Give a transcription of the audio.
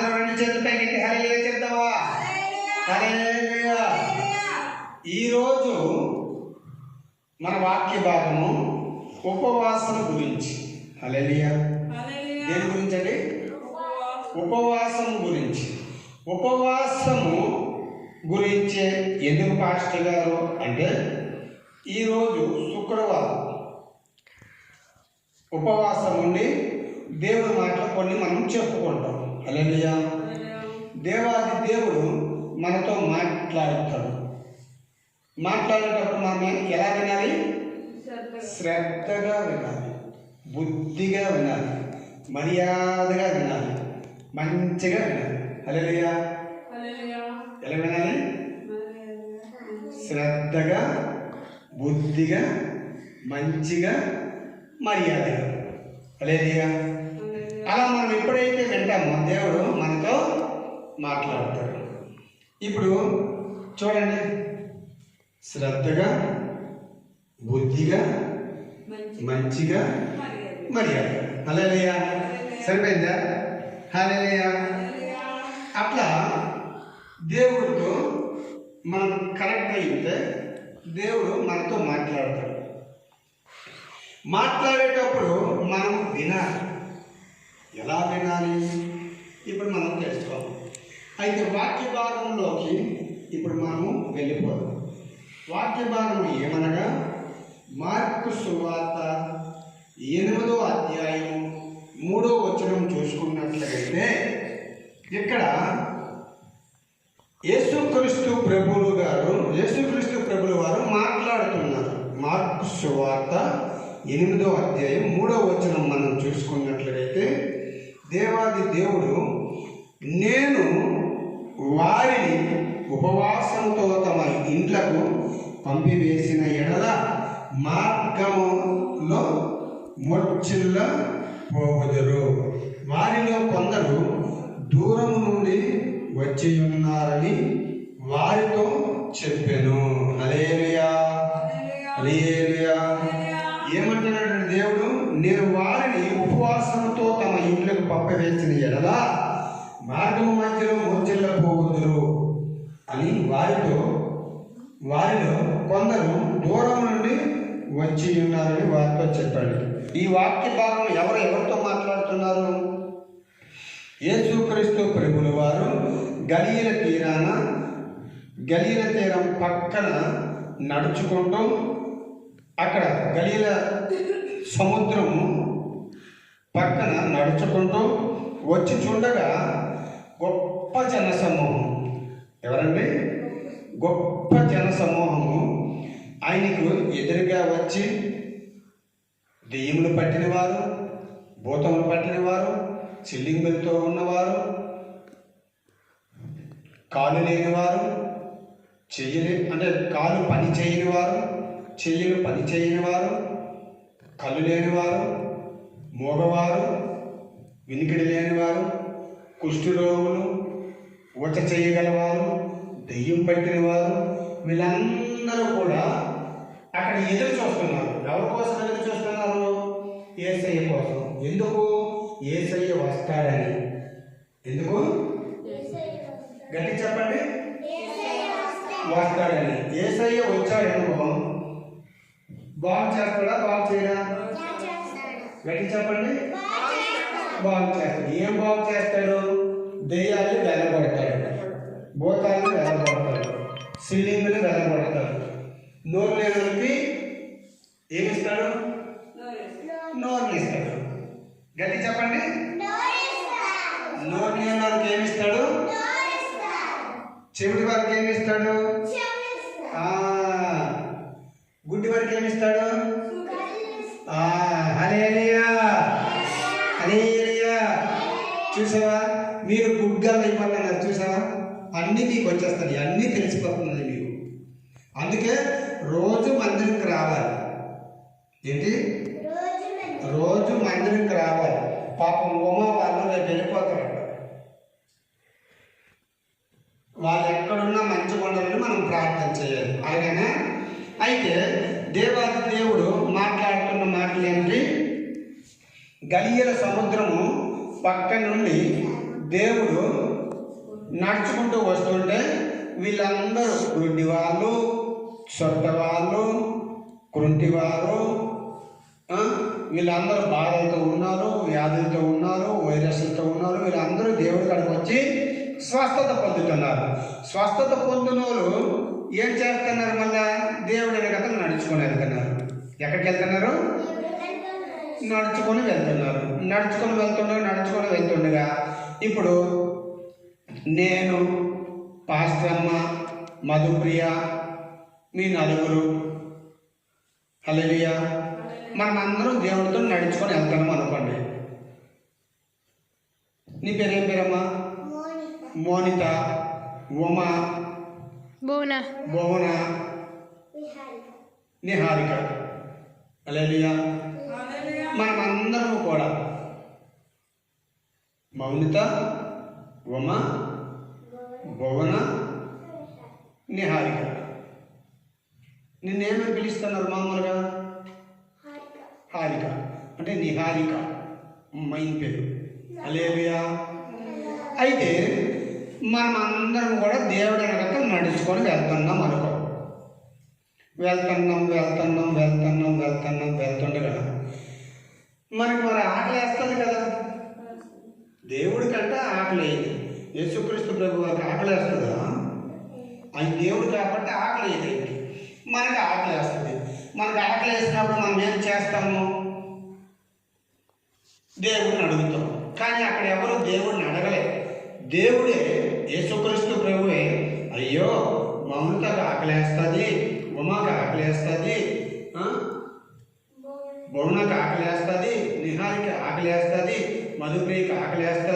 అందరూ రెండు చేతులు పైకి హల్లెలూయా చెప్తావా? హల్లెలూయా. ఈరోజు మన వాక్య భాగము ఉపవాసం గురించి. హల్లెలూయా. దేని గురించి అండి? ఉపవాసం గురించి. ఉపవాసము గురించి ఎందుకు పాస్టర్ గారు అంటే, ఈరోజు శుక్రవారం ఉపవాసం ఉండి దేవుడి మాటలు కొన్ని మనం చెప్పుకుంటాం. హల్లెలూయా. దేవాది దేవుడు మనతో మాట్లాడతాడు. మాట్లాడేటప్పుడు మనం ఎలా వినాలి? శ్రద్ధగా వినాలి, బుద్ధిగా వినాలి, మర్యాదగా వినాలి, మంచిగా వినాలి. హల్లెలూయా. ఎలా వినాలి? శ్రద్ధగా, బుద్ధిగా, మంచిగా, మర్యాదగా. హల్లెలూయా. అలా మనం ఎప్పుడైతే వింటామో దేవుడు మనతో మాట్లాడతాడు. ఇప్పుడు చూడండి, శ్రద్ధగా, బుద్ధిగా, మంచిగా, మర్యాద. హల్లెలూయా. సరిపోయిందా? హల్లెలూయా. అట్లా దేవుడితో మనం కనెక్ట్ అయితే దేవుడు మనతో మాట్లాడతాడు. మాట్లాడేటప్పుడు మనం వినాలి. ఎలా వినాలి? ఇప్పుడు మనం తెలుసుకోవాలి. అయితే వాక్య భాగంలోకి ఇప్పుడు మనము వెళ్ళిపోదాం. వాక్య భాగం ఏమనగా, మార్కు సువార్త 8వ అధ్యాయం 3వ వచనం చూసుకున్నట్లయితే ఇక్కడ యేసుక్రీస్తు ప్రభువు వారు మాట్లాడుతున్నారు. మార్కు సువార్త 8వ అధ్యాయం 3వ వచనం మనం చూసుకున్నట్లయితే, దేవాది దేవుడు, నేను వారిని ఉపవాసంతో తమ ఇండ్లకు పంపివేసిన ఎడల మార్గములో మూర్ఛిల్ల పోవుదురు. వారిలో కొందరు దూరము నుండి వచ్చి ఉన్నారని వారితో చెప్పెను. హల్లెలూయా. హల్లెలూయా. ఏమంటున్నాడు దేవుడు? నేను వారిని ఉపవాసంతో తమ ఇంట్లోకి పంపివేసిన ఎడల మార్గము మధ్యలో మూర్ఛిల్లపోవుదురు అని వారిలో కొందరు దూరం నుండి వచ్చి ఉన్నారని వారితో చెప్పాడు. ఈ వాక్య భాగం ఎవరితో మాట్లాడుతున్నారు? యేసుక్రీస్తు ప్రభువుల వారు గలీల తీరం పక్కన నడుచుకుంటూ, అక్కడ గలీల సముద్రము పక్కన నడుచుకుంటూ వచ్చి చూడగా గొప్ప జనసమూహం. ఎవరండి? గొప్ప జనసమూహము ఆయనకు ఎదురుగా వచ్చి, దెయ్యములు పట్టినవారు, భూతములు పట్టినవారు, చిల్లింగులతో ఉన్నవారు, కాలు లేనివారు, కాలు పని చేయని వారు, చెయ్యలు పని చేయని వారు, కళ్ళు లేనివారు, మోగవారు, వినికిడి లేనివారు, కుష్ఠరోగులు, ఊచ చేయగలవారు, దెయ్యం పట్టిన వారు, వీళ్ళందరూ కూడా అక్కడ ఎదురు చూస్తున్నారు. ఎవరి కోసం ఎదురు చూస్తున్నారు? యేసయ్య కోసం. ఎందుకు? యేసయ్య వస్తాడని. ఎందుకు? గట్టి చెప్పండి. వస్తాడని. యేసయ్య వచ్చాడనుకో బాగు చేస్తాడా? బాగు చేయడా? గట్టి చెప్పండి. బాగు చేస్తాడు. ఏం బాగు చేస్తాడు? దెయ్యాన్ని వెళ్ళగొడతాడు, భూతాలను వెళ్ళగొడతాడు, సిల్లింగులు వెళ్ళగొడతాడు. నోరు లేనికి ఏమిస్తాడు? నోరుని ఇస్తాడు. గట్టి చెప్పండి. నోరు లేని వారికి ఏమిస్తాడు? చెవిటి వారికి ఏమిస్తాడు? గుడ్డి వారికి ఏమిస్తాడు? హల్లెలూయా. హల్లెలూయా. చూసావా? మీరు గుడ్గాలు అయిపోతున్నారు. చూసావా? అన్నీ మీకు వచ్చేస్తాయి, అన్నీ తెలిసిపోతున్నాయి మీకు. అందుకే రోజు మందిరంకి రావాలి. ఏంటి? రోజు మందిరంకి రావాలి. పాపం ఉమా వాళ్ళు రేపు వెళ్ళిపోతారు. వాళ్ళు ఎక్కడున్నా మంచిగా ఉండాలని మనం ప్రార్థన చేయాలి. అలాగేనా? అయితే దేవాది దేవుడు మాట్లాడుతున్న మాటలు ఏంటి? గలీల సముద్రము పక్క నుండి దేవుడు నడుచుకుంటూ వస్తుంటే వీళ్ళందరూ గుడ్డి వాళ్ళు, సొట్ట వాళ్ళు, కృంటివారు, వీళ్ళందరూ బాధలతో ఉన్నారు, వ్యాధులతో ఉన్నారు, వైరస్లతో ఉన్నారు. వీళ్ళందరూ దేవుడి కాడికి వచ్చి స్వస్థత పొందుతున్నారు. స్వస్థత పొందిన వాళ్ళు ఏం చేస్తున్నారు? మళ్ళా దేవుడి వెనకతలు నడుచుకొని వెళ్తున్నారు. ఎక్కడికి వెళ్తున్నారు? నడుచుకొని వెళ్తున్నారు. నడుచుకొని వెళ్తుండగా ఇప్పుడు నేను, పాస్టమ్మ, మధుప్రియ, మీ నలుగురు, హల్లెలూయా, మనమందరం దేవుడితో నడుచుకొని వెళ్తున్నాం అనుకోండి. నీ పేరేం పేరమ్మా? మోనిత, ఉమా, భువన, నిహారిక. హల్లెలూయా. మనమందరం కూడా మౌనిత, ఉమ, భువన, నిహారిక. నిన్నేమని పిలుస్తున్నారు మామూలుగా? హారిక అంటే నిహారిక మైన్ పేరు. హల్లెలూయా. అయితే మనం అందరం కూడా దేవుడి వెనక నడుచుకొని వెళ్తున్నాం అనుకో. వెళ్తుండగా మనకి మరి ఆకలి వేస్తుంది కదా. దేవుడి కంటే ఆకలి అయింది. యేసుక్రీస్తు ప్రభు వారికి ఆకలి వేస్తుందా? ఆయన దేవుడు కాబట్టి ఆకలి అయింది. మనకి ఆకలి వేస్తుంది. మనకు ఆకలి వేసినప్పుడు మనం ఏం చేస్తాము? దేవుడిని అడుగుతాం. కానీ అక్కడ ఎవరు దేవుడిని అడగలేదు. దేవుడే, యేసుక్రీస్తు ప్రభువే, అయ్యో మమతకు ఆకలేస్తుంది, ఉమాకు ఆకలేస్తుంది, భువనకు ఆకలేస్తుంది, నిహారికి ఆకలేస్తుంది, మధుప్రియకి ఆకలేస్తుంది